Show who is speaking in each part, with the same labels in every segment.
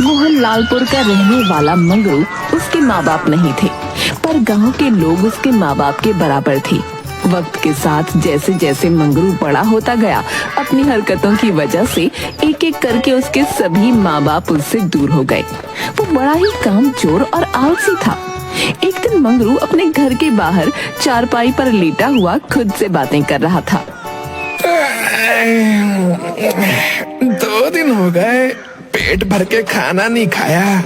Speaker 1: मोहनलालपुर का रहने वाला मंगरू उसके माँ बाप नहीं थे, पर गांव के लोग उसके माँ बाप के बराबर थे। वक्त के साथ जैसे जैसे मंगरू बड़ा होता गया, अपनी हरकतों की वजह से एक एक करके उसके सभी माँ बाप उससे दूर हो गए। वो बड़ा ही कामचोर और आलसी था। एक दिन मंगरू अपने घर के बाहर चारपाई पर लेटा हुआ खुद से बातें कर रहा था।
Speaker 2: 2 दिन हो गए, पेट भर के खाना नहीं खाया।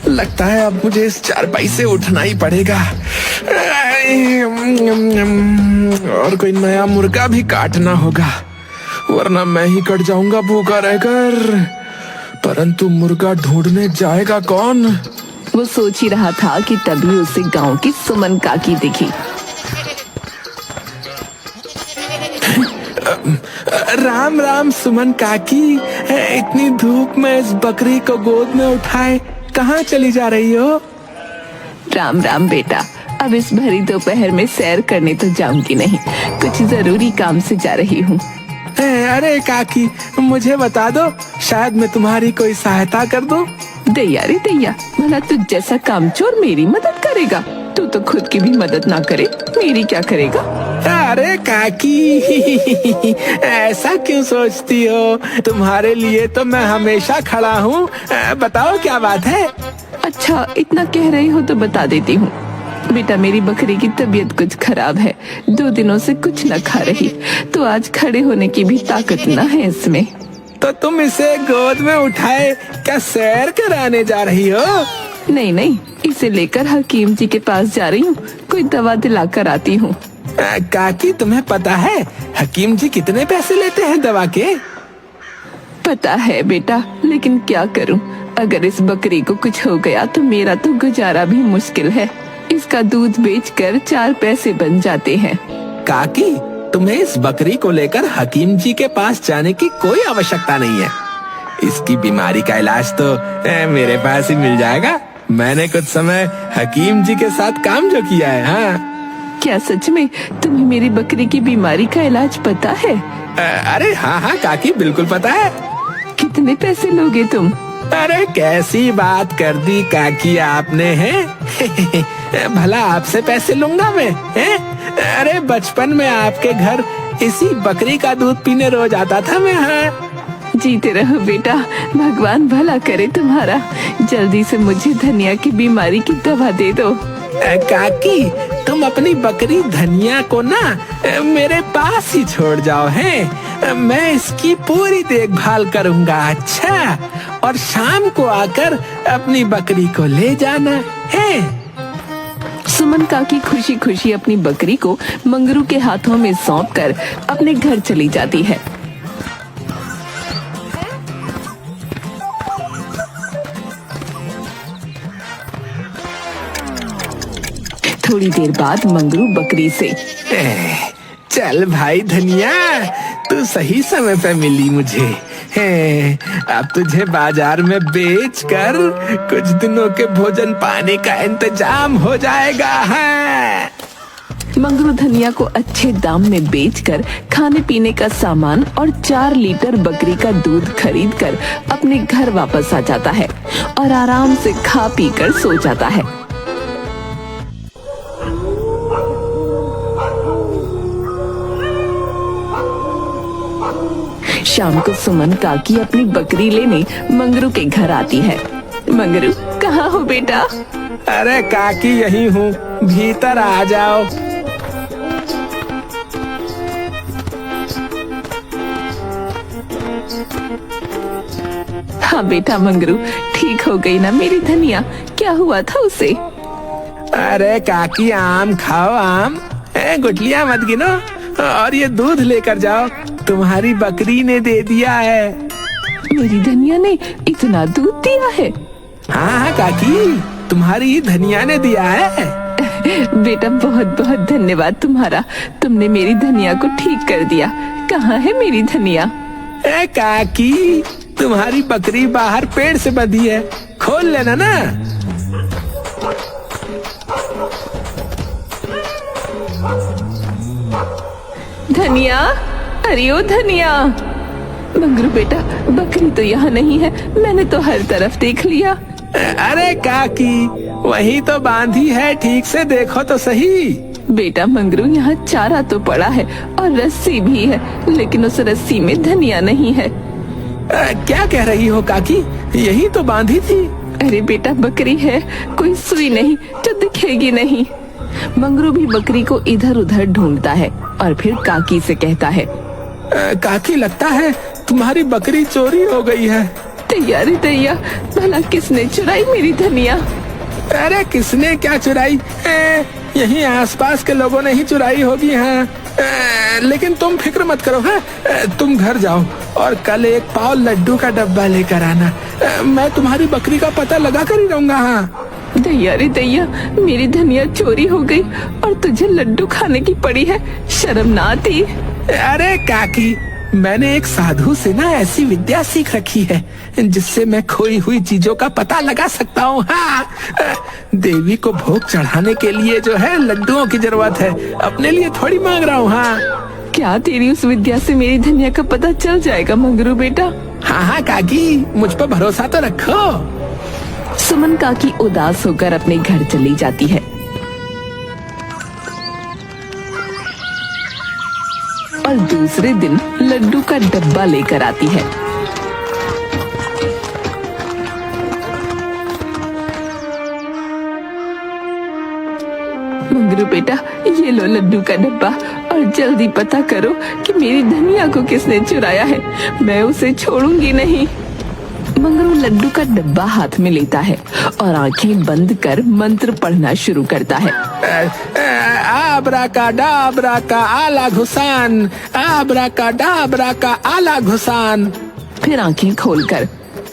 Speaker 2: लगता है अब मुझे इस चारपाई से उठना ही पड़ेगा और कोई नया मुर्गा भी काटना होगा, वरना मैं ही कट जाऊंगा भूखा रहकर। परंतु मुर्गा ढूंढने जाएगा कौन?
Speaker 1: वो सोच ही रहा था कि तभी उसे गांव की सुमन काकी दिखी।
Speaker 2: राम राम सुमन काकी, इतनी धूप में इस बकरी को गोद में उठाए कहाँ चली जा रही हो?
Speaker 1: राम राम बेटा, अब इस भरी दोपहर में सैर करने तो जाऊंगी नहीं, कुछ जरूरी काम से जा रही हूँ।
Speaker 2: अरे काकी, मुझे बता दो, शायद मैं तुम्हारी कोई सहायता कर दूं।
Speaker 1: दैया रे दैया, भला तुझ जैसा कामचोर मेरी मदद करेगा? तू तो खुद की भी मदद ना करे, मेरी क्या करेगा?
Speaker 2: अरे काकी, ऐसा क्यों सोचती हो? तुम्हारे लिए तो मैं हमेशा खड़ा हूँ। बताओ क्या बात है?
Speaker 1: अच्छा, इतना कह रही हो तो बता देती हूँ। बेटा, मेरी बकरी की तबीयत कुछ खराब है, 2 दिनों से कुछ न खा रही, तो आज खड़े होने की भी ताकत न है इसमें।
Speaker 2: तो तुम इसे गोद में उठाए क्या सैर कराने जा रही हो?
Speaker 1: नहीं नहीं, इसे लेकर हकीम जी के पास जा रही हूँ, कोई दवा दिलाकर आती हूँ।
Speaker 2: काकी, तुम्हें पता है हकीम जी कितने पैसे लेते हैं दवा के?
Speaker 1: पता है बेटा, लेकिन क्या करूँ, अगर इस बकरी को कुछ हो गया तो मेरा तो गुजारा भी मुश्किल है। इसका दूध बेचकर 4 पैसे बन जाते हैं।
Speaker 2: काकी, तुम्हें इस बकरी को लेकर हकीम जी के पास जाने की कोई आवश्यकता नहीं है। इसकी बीमारी का इलाज तो मेरे पास ही मिल जाएगा। मैंने कुछ समय हकीम जी के साथ काम जो किया है। हाँ,
Speaker 1: क्या सच में तुम्हें मेरी बकरी की बीमारी का इलाज पता है?
Speaker 2: अरे हाँ हाँ काकी, बिल्कुल पता है।
Speaker 1: कितने पैसे लोगे तुम?
Speaker 2: अरे कैसी बात कर दी काकी आपने, हैं? भला आपसे पैसे लूंगा मैं, हैं? अरे बचपन में आपके घर इसी बकरी का दूध पीने रोज आता था मैं। हाँ,
Speaker 1: जीते रहो बेटा, भगवान भला करे तुम्हारा। जल्दी से मुझे धनिया की बीमारी की दवा दे दो।
Speaker 2: काकी, तुम अपनी बकरी धनिया को ना मेरे पास ही छोड़ जाओ, हैं? मैं इसकी पूरी देखभाल करूंगा। अच्छा, और शाम को आकर अपनी बकरी को ले जाना है।
Speaker 1: सुमन काकी खुशी खुशी अपनी बकरी को मंगरू के हाथों में सौंपकर अपने घर चली जाती है। थोड़ी देर बाद मंगरू बकरी से,
Speaker 2: चल भाई धनिया, तू सही समय पे मिली मुझे। अब तुझे बाजार में बेचकर कुछ दिनों के भोजन पानी का इंतजाम हो जाएगा। है
Speaker 1: मंगरू धनिया को अच्छे दाम में बेचकर खाने पीने का सामान और 4 लीटर बकरी का दूध खरीदकर अपने घर वापस आ जाता है और आराम से खा पी कर सो जाता है। शाम को सुमन काकी अपनी बकरी लेने मंगरू के घर आती है। मंगरू, कहाँ हो बेटा?
Speaker 2: अरे काकी, यही हूँ, भीतर आ जाओ।
Speaker 1: हाँ बेटा मंगरू, ठीक हो गई ना मेरी धनिया? क्या हुआ था उसे?
Speaker 2: अरे काकी, आम खाओ, आम। गुठलियाँ मत गिनो और ये दूध लेकर जाओ, तुम्हारी बकरी ने दे दिया है।
Speaker 1: मेरी धनिया ने इतना दूध दिया है?
Speaker 2: हाँ हाँ काकी, तुम्हारी धनिया ने दिया है।
Speaker 1: बेटा, बहुत बहुत धन्यवाद तुम्हारा, तुमने मेरी धनिया को ठीक कर दिया। कहाँ है मेरी धनिया?
Speaker 2: काकी, तुम्हारी बकरी बाहर पेड़ से बंधी है, खोल लेना ना।
Speaker 1: धनिया, अरे ओ धनिया, मंगरू बेटा, बकरी तो यहाँ नहीं है, मैंने तो हर तरफ देख लिया।
Speaker 2: अरे काकी, वही तो बांधी है, ठीक से देखो तो सही।
Speaker 1: बेटा मंगरू, यहाँ चारा तो पड़ा है और रस्सी भी है, लेकिन उस रस्सी में धनिया नहीं है।
Speaker 2: क्या कह रही हो काकी, यही तो बांधी थी।
Speaker 1: अरे बेटा, बकरी है, कोई सुई नहीं जो दिखेगी नहीं। मंगरू भी बकरी को इधर उधर ढूंढता है और फिर काकी से कहता है,
Speaker 2: काकी लगता है तुम्हारी बकरी चोरी हो गई है।
Speaker 1: तैयारी तैया, भला किसने चुराई मेरी धनिया?
Speaker 2: अरे किसने क्या चुराई, यही आसपास के लोगों ने ही चुराई होगी। हाँ, लेकिन तुम फिक्र मत करो। हाँ, तुम घर जाओ और कल एक पाव लड्डू का डब्बा लेकर आना। मैं तुम्हारी बकरी का पता लगा कर ही रहूंगा। हाँ
Speaker 1: दैया रे दैया, मेरी धनिया चोरी हो गई और तुझे लड्डू खाने की पड़ी है, शर्म ना आती?
Speaker 2: अरे काकी, मैंने एक साधु से ना ऐसी विद्या सीख रखी है जिससे मैं खोई हुई चीजों का पता लगा सकता हूँ। हाँ, देवी को भोग चढ़ाने के लिए जो है लड्डुओं की जरूरत है, अपने लिए थोड़ी मांग रहा हूँ। हाँ,
Speaker 1: क्या तेरी उस विद्या से मेरी धनिया का पता चल जाएगा मंगरू बेटा?
Speaker 2: हाँ हाँ काकी, मुझ पर भरोसा तो रखो।
Speaker 1: सुमन काकी उदास होकर अपने घर चली जाती है और दूसरे दिन लड्डू का डब्बा लेकर आती है। मंगरू बेटा, ये लो लड्डू का डब्बा और जल्दी पता करो कि मेरी धनिया को किसने चुराया है, मैं उसे छोड़ूंगी नहीं। मंगरू लड्डू का डब्बा हाथ में लेता है और आंखें बंद कर मंत्र पढ़ना शुरू करता है।
Speaker 2: आबरा का डाबरा का आला घुसान, आबरा का डाबरा का आला घुसान।
Speaker 1: फिर आंखें खोलकर,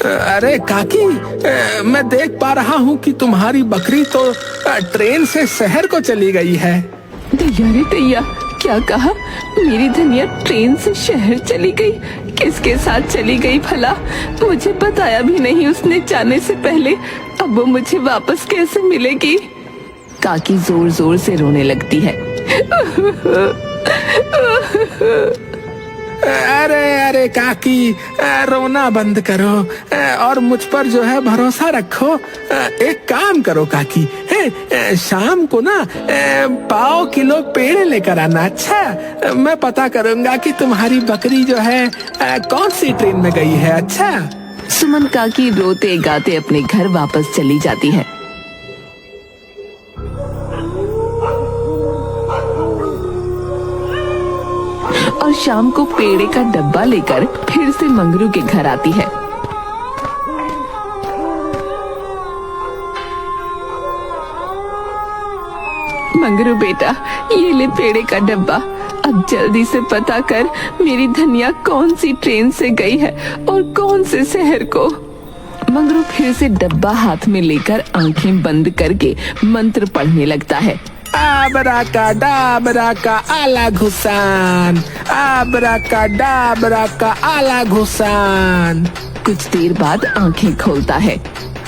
Speaker 2: अरे काकी, मैं देख पा रहा हूँ कि तुम्हारी बकरी तो ट्रेन से शहर को चली गई है।
Speaker 1: दैया रे दैया, क्या कहा? मेरी धनिया ट्रेन से शहर चली गई? किसके साथ चली गई भला? मुझे बताया भी नहीं उसने जाने से पहले। अब वो मुझे वापस कैसे मिलेगी? काकी जोर जोर से रोने लगती है।
Speaker 2: अरे अरे काकी, रोना बंद करो और मुझ पर जो है भरोसा रखो। एक काम करो काकी, शाम को ना 1.5 किलो पेड़े लेकर आना। अच्छा, मैं पता करूंगा कि तुम्हारी बकरी जो है कौन सी ट्रेन में गई है। अच्छा।
Speaker 1: सुमन काकी रोते गाते अपने घर वापस चली जाती है। और शाम को पेड़े का डब्बा लेकर फिर से मंगरू के घर आती है। मंगरू बेटा, ये ले पेड़े का डब्बा, अब जल्दी से पता कर मेरी धनिया कौन सी ट्रेन से गई है और कौन से शहर को। मंगरू फिर से डब्बा हाथ में लेकर आंखें बंद करके मंत्र पढ़ने लगता है।
Speaker 2: आबरा का डाबरा का आला घुसान, आबरा का डाबरा का आला घुसान।
Speaker 1: कुछ देर बाद आंखें खोलता है।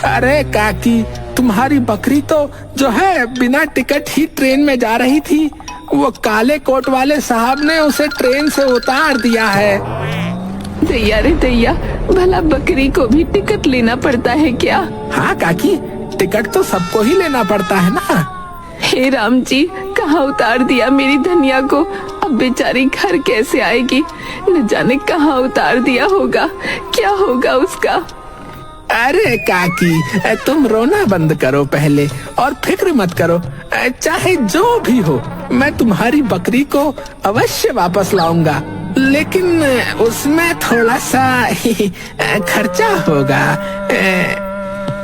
Speaker 2: अरे काकी, तुम्हारी बकरी तो जो है बिना टिकट ही ट्रेन में जा रही थी। वो काले कोट वाले साहब ने उसे ट्रेन से उतार दिया है।
Speaker 1: दैया रे दैया, भला बकरी को भी टिकट लेना पड़ता है क्या?
Speaker 2: हाँ काकी, टिकट तो सबको ही लेना पड़ता है ना।
Speaker 1: हे राम जी, कहाँ उतार दिया मेरी धनिया को? अब बेचारी घर कैसे आएगी? न जाने कहाँ उतार दिया होगा, क्या होगा उसका?
Speaker 2: अरे काकी, तुम रोना बंद करो पहले और फिक्र मत करो। चाहे जो भी हो, मैं तुम्हारी बकरी को अवश्य वापस लाऊंगा, लेकिन उसमें थोड़ा सा खर्चा होगा।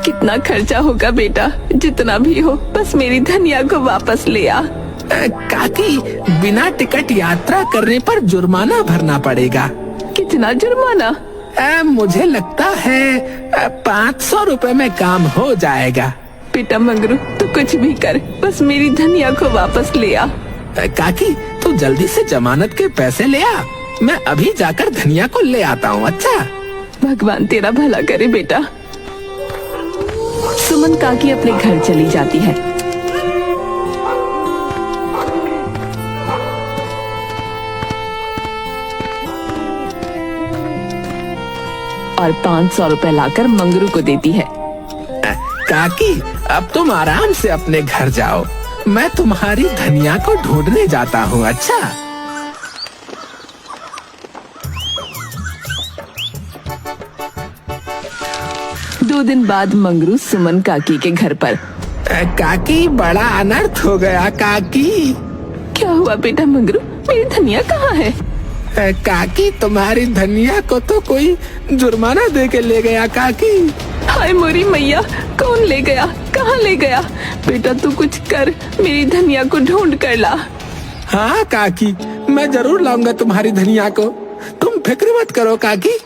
Speaker 1: कितना खर्चा होगा बेटा? जितना भी हो, बस मेरी धनिया को वापस ले आ।
Speaker 2: काकी, बिना टिकट यात्रा करने पर जुर्माना भरना पड़ेगा।
Speaker 1: कितना जुर्माना?
Speaker 2: मुझे लगता है 500 रुपए में काम हो जाएगा।
Speaker 1: बेटा मंगरू, तू कुछ भी कर, बस मेरी धनिया को वापस ले आ।
Speaker 2: काकी, तू जल्दी से जमानत के पैसे ले आ, मैं अभी जाकर धनिया को ले आता हूँ। अच्छा,
Speaker 1: भगवान तेरा भला करे बेटा। सुमन काकी अपने घर चली जाती है। और 500 रुपए लाकर मंगरू को देती है।
Speaker 2: काकी, अब तुम आराम से अपने घर जाओ, मैं तुम्हारी धनिया को ढूंढने जाता हूँ। अच्छा।
Speaker 1: 2 दिन बाद मंगरू सुमन काकी के घर पर।
Speaker 2: काकी, बड़ा अनर्थ हो गया काकी।
Speaker 1: क्या हुआ बेटा मंगरू, मेरी धनिया कहाँ है?
Speaker 2: काकी, तुम्हारी धनिया को तो कोई जुर्माना दे के ले गया काकी।
Speaker 1: हाय मोरी मैया, कौन ले गया, कहाँ ले गया? बेटा तू कुछ कर, मेरी धनिया को ढूंढ कर ला।
Speaker 2: हाँ काकी, मैं जरूर लाऊंगा तुम्हारी धनिया को, तुम फिक्र मत करो काकी।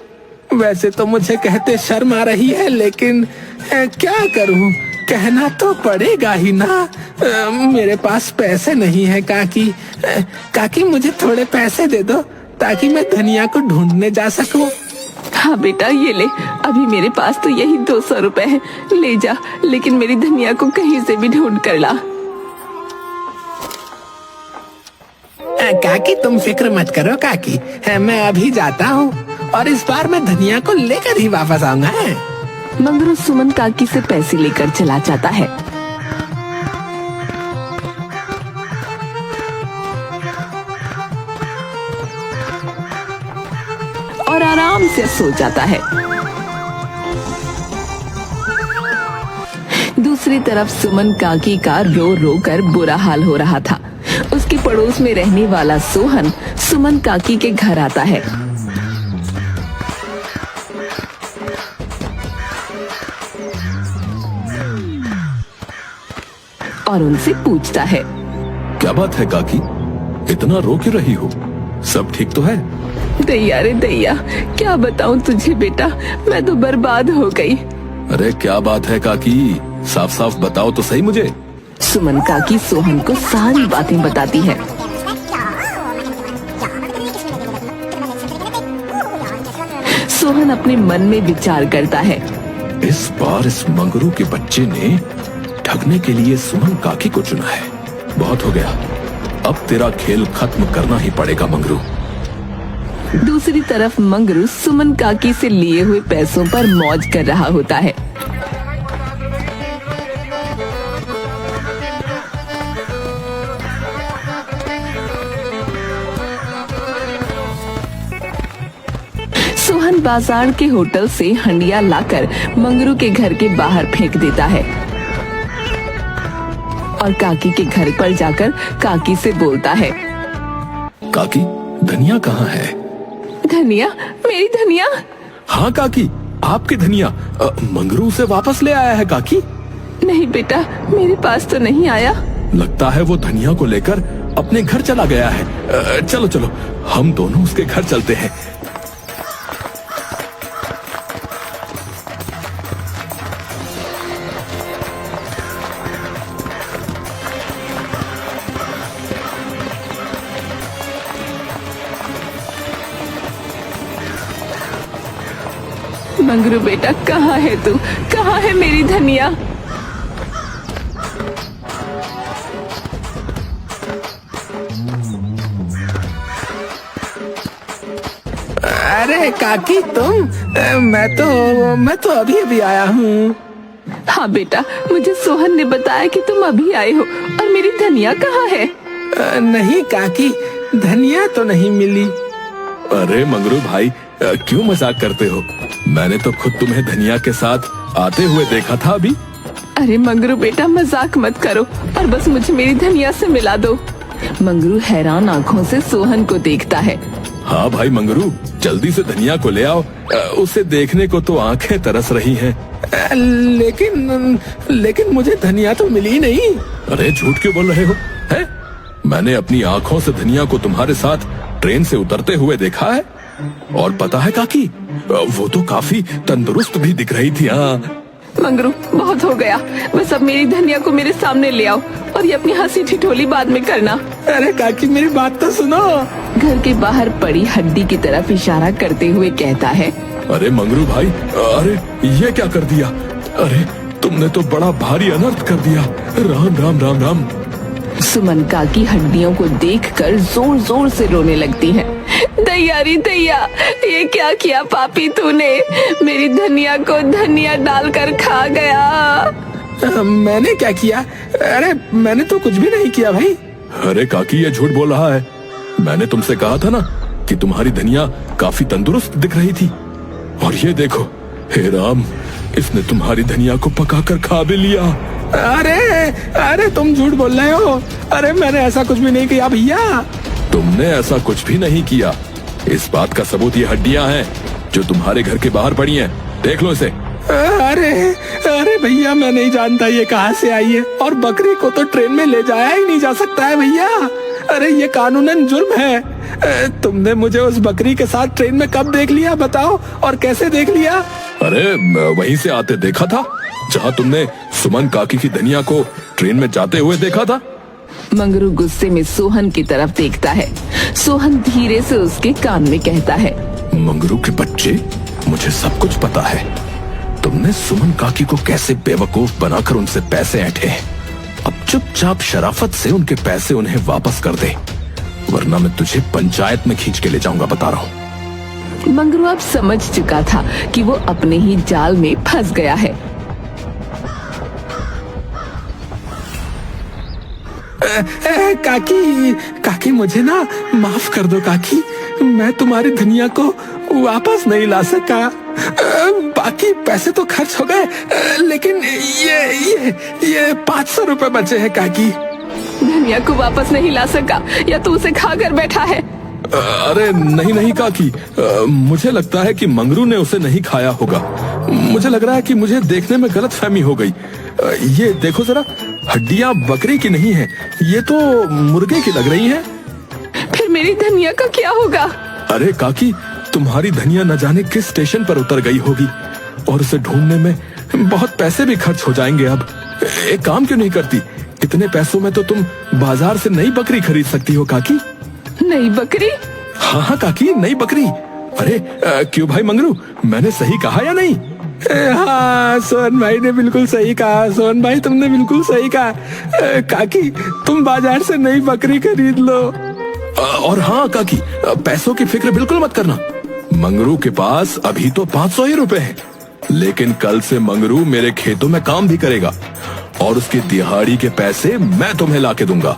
Speaker 2: वैसे तो मुझे कहते शर्म आ रही है, लेकिन क्या करूं, कहना तो पड़ेगा ही ना। मेरे पास पैसे नहीं है काकी। काकी, मुझे थोड़े पैसे दे दो ताकि मैं धनिया को ढूंढने जा सकूं।
Speaker 1: हाँ बेटा ये ले, अभी मेरे पास तो यही 200 रुपए है, ले जा, लेकिन मेरी धनिया को कहीं से भी ढूंढ कर ला।
Speaker 2: काकी, तुम फिक्र मत करो काकी, मैं अभी जाता हूँ और इस बार मैं धनिया को लेकर ही वापस आऊंगा।
Speaker 1: मंगरू सुमन काकी से पैसे लेकर चला जाता है। और आराम से सो जाता है। दूसरी तरफ सुमन काकी का रो रो कर बुरा हाल हो रहा था। उसके पड़ोस में रहने वाला सोहन सुमन काकी के घर आता है और उनसे पूछता है,
Speaker 3: क्या बात है काकी, इतना रो क्यों रही हो? सब ठीक तो है?
Speaker 1: दैया रे दैया, क्या बताऊं तुझे बेटा, मैं तो बर्बाद हो गई।
Speaker 3: अरे क्या बात है काकी, साफ साफ बताओ तो सही मुझे।
Speaker 1: सुमन काकी सोहन को सारी बातें बताती है। सोहन अपने मन में विचार करता है,
Speaker 3: इस बार इस मंगरू के बच्चे ने ठगने के लिए सुमन काकी को चुना है। बहुत हो गया, अब तेरा खेल खत्म करना ही पड़ेगा मंगरू।
Speaker 1: दूसरी तरफ मंगरू सुमन काकी से लिए हुए पैसों पर मौज कर रहा होता है। सोहन बाजार के होटल से हंडिया लाकर मंगरू के घर के बाहर फेंक देता है और काकी के घर पर जाकर काकी से बोलता है,
Speaker 3: काकी, धनिया कहाँ है?
Speaker 1: धनिया? मेरी धनिया?
Speaker 3: हाँ काकी, आपकी धनिया मंगरू से वापस ले आया है काकी।
Speaker 1: नहीं बेटा, मेरे पास तो नहीं आया।
Speaker 3: लगता है वो धनिया को लेकर अपने घर चला गया है। चलो चलो, हम दोनों उसके घर चलते हैं।
Speaker 1: मंगरू बेटा, कहाँ है तू? कहाँ है मेरी धनिया?
Speaker 2: अरे काकी, तुम? मैं तो अभी अभी आया हूँ।
Speaker 1: हाँ बेटा, मुझे सोहन ने बताया कि तुम अभी आए हो, और मेरी धनिया कहाँ है?
Speaker 2: नहीं काकी, धनिया तो नहीं मिली।
Speaker 3: अरे मंगरू भाई, क्यों मजाक करते हो? मैंने तो खुद तुम्हें धनिया के साथ आते हुए देखा था अभी।
Speaker 1: अरे मंगरू बेटा, मजाक मत करो और बस मुझे मेरी धनिया से मिला दो। मंगरू हैरान आंखों से सोहन को देखता है।
Speaker 3: हाँ भाई मंगरू, जल्दी से धनिया को ले आओ, उसे देखने को तो आंखें तरस रही हैं।
Speaker 2: लेकिन मुझे धनिया तो मिली ही नहीं।
Speaker 3: अरे झूठ क्यों बोल रहे हो? है? मैंने अपनी आंखों से धनिया को तुम्हारे साथ ट्रेन से उतरते हुए देखा है, और पता है काकी, वो तो काफी तंदुरुस्त भी दिख रही थी। हाँ
Speaker 1: मंगरू, बहुत हो गया, बस अब मेरी धनिया को मेरे सामने ले आओ और ये अपनी हंसी ठिठोली बाद में करना।
Speaker 2: अरे काकी, मेरी बात तो सुनो।
Speaker 1: घर के बाहर पड़ी हड्डी की तरफ इशारा करते हुए कहता है,
Speaker 3: अरे मंगरू भाई, अरे ये क्या कर दिया? अरे तुमने तो बड़ा भारी अनर्थ कर दिया। राम राम राम राम।
Speaker 1: सुमन काकी हड्डियों को देखकर जोर जोर से रोने लगती है। दैया रे दैया, ये क्या किया पापी तूने, मेरी धनिया को धनिया डालकर खा गया।
Speaker 2: मैंने क्या किया? अरे मैंने तो कुछ भी नहीं किया भाई।
Speaker 3: अरे काकी ये झूठ बोल रहा है। मैंने तुमसे कहा था ना कि तुम्हारी धनिया काफी तंदुरुस्त दिख रही थी, और ये देखो, हे राम, इसने तुम्हारी धनिया को पकाकर खा भी लिया।
Speaker 2: अरे अरे तुम झूठ बोल रहे हो। अरे मैंने ऐसा कुछ भी नहीं किया भैया।
Speaker 3: तुमने ऐसा कुछ भी नहीं किया। इस बात का सबूत ये हड्डियां हैं जो तुम्हारे घर के बाहर पड़ी हैं। देख लो इसे।
Speaker 2: अरे अरे भैया, मैं नहीं जानता ये कहाँ से आई है, और बकरी को तो ट्रेन में ले जाया ही नहीं जा सकता है भैया। अरे ये कानूनन जुर्म है। तुमने मुझे उस बकरी के साथ ट्रेन में कब देख लिया बताओ, और कैसे देख लिया?
Speaker 3: अरे वहीं से आते देखा था जहाँ तुमने सुमन काकी की धनिया को ट्रेन में जाते हुए देखा था।
Speaker 1: मंगरू गुस्से में सोहन की तरफ देखता है। सोहन धीरे से उसके कान में कहता है,
Speaker 3: मंगरू के बच्चे, मुझे सब कुछ पता है। तुमने सुमन काकी को कैसे बेवकूफ बनाकर उनसे पैसे ऐंठे। अब चुपचाप शराफत से उनके पैसे उन्हें वापस कर दे, वरना मैं तुझे पंचायत में खींच के ले जाऊंगा, बता रहा हूँ।
Speaker 1: मंगरू अब समझ चुका था कि वो अपने ही जाल में फंस गया है।
Speaker 2: काकी काकी, मुझे ना माफ कर दो काकी। मैं तुम्हारी धनिया को वापस नहीं ला सका। बाकी पैसे तो खर्च हो गए, लेकिन ये 500 रुपए बचे हैं काकी।
Speaker 1: धनिया को वापस नहीं ला सका, या तू उसे खा कर बैठा है?
Speaker 3: अरे नहीं नहीं काकी, मुझे लगता है कि मंगरू ने उसे नहीं खाया होगा। मुझे लग रहा है कि मुझे देखने में गलतफहमी हो गई। ये देखो जरा, हड्डियां बकरी की नहीं है, ये तो मुर्गे की लग रही हैं।
Speaker 1: फिर मेरी धनिया का क्या होगा?
Speaker 3: अरे काकी, तुम्हारी धनिया न जाने किस स्टेशन पर उतर गई होगी, और उसे ढूंढने में बहुत पैसे भी खर्च हो जाएंगे। अब एक काम क्यों नहीं करती? इतने पैसों में तो तुम बाजार से नई बकरी खरीद सकती हो काकी।
Speaker 1: नई बकरी?
Speaker 3: हाँ हाँ काकी, नई बकरी। अरे क्यों भाई मंगरू, मैंने सही कहा या नहीं?
Speaker 2: हाँ, सोहन भाई ने बिल्कुल सही कहा। सोहन भाई, तुमने बिल्कुल सही कहा। काकी, तुम बाजार से नई बकरी खरीद लो।
Speaker 3: और हाँ काकी, पैसों की फिक्र बिल्कुल मत करना। मंगरू के पास अभी तो 500 ही रुपए हैं, लेकिन कल से मंगरू मेरे खेतों में काम भी करेगा, और उसकी दिहाड़ी के पैसे मैं तुम्हें लाके दूंगा,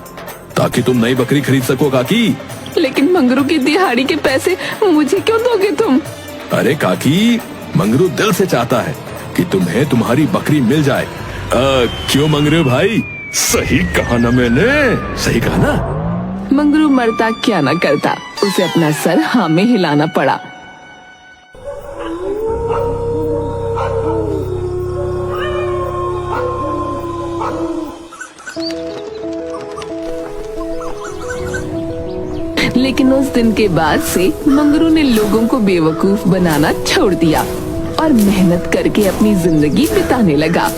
Speaker 3: ताकि तुम नई बकरी खरीद सको काकी।
Speaker 1: लेकिन मंगरू की दिहाड़ी के पैसे मुझे क्यों दोगे तुम?
Speaker 3: अरे काकी, मंगरू दिल से चाहता है कि तुम्हें तुम्हारी बकरी मिल जाए। क्यों मंगरू भाई, सही कहा ना मैंने? सही कहा ना?
Speaker 1: मंगरू मरता क्या न करता, उसे अपना सर हाँ में हिलाना पड़ा। लेकिन उस दिन के बाद से मंगरू ने लोगों को बेवकूफ बनाना छोड़ दिया और मेहनत करके अपनी जिंदगी बिताने लगा।